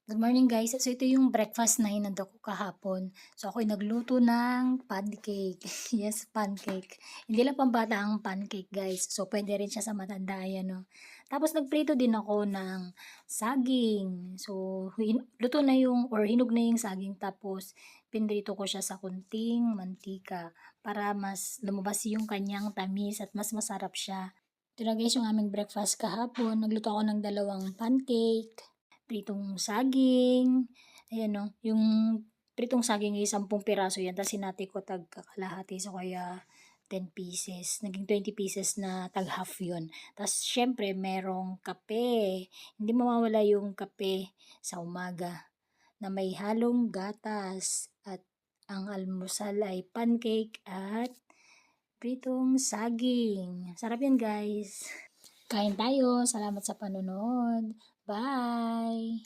Good morning guys. So ito yung breakfast na hinanda ko kahapon. So ako'y nagluto ng pancake. Yes, pancake. Hindi lang pambata ang pancake guys. So pwede rin siya sa matanda yan, no. Tapos nagprito din ako ng saging. So luto na yung or hinog na yung saging tapos pinrito ko siya sa kunting mantika para mas lumabas yung kanyang tamis at mas masarap siya. Ito na guys yung aming breakfast kahapon. Nagluto ako ng dalawang pancake, pritong saging, ayan no, yung pritong saging ay 10 piraso yan, tapos sinati ko tag kakalahati, so kaya 10 pieces, naging 20 pieces na tag half yun. Tapos syempre merong kape, hindi mawawala yung kape sa umaga na may halong gatas at ang almusal ay pancake at pritong saging. Sarap yan guys. Kain tayo. Salamat sa panonood. Bye!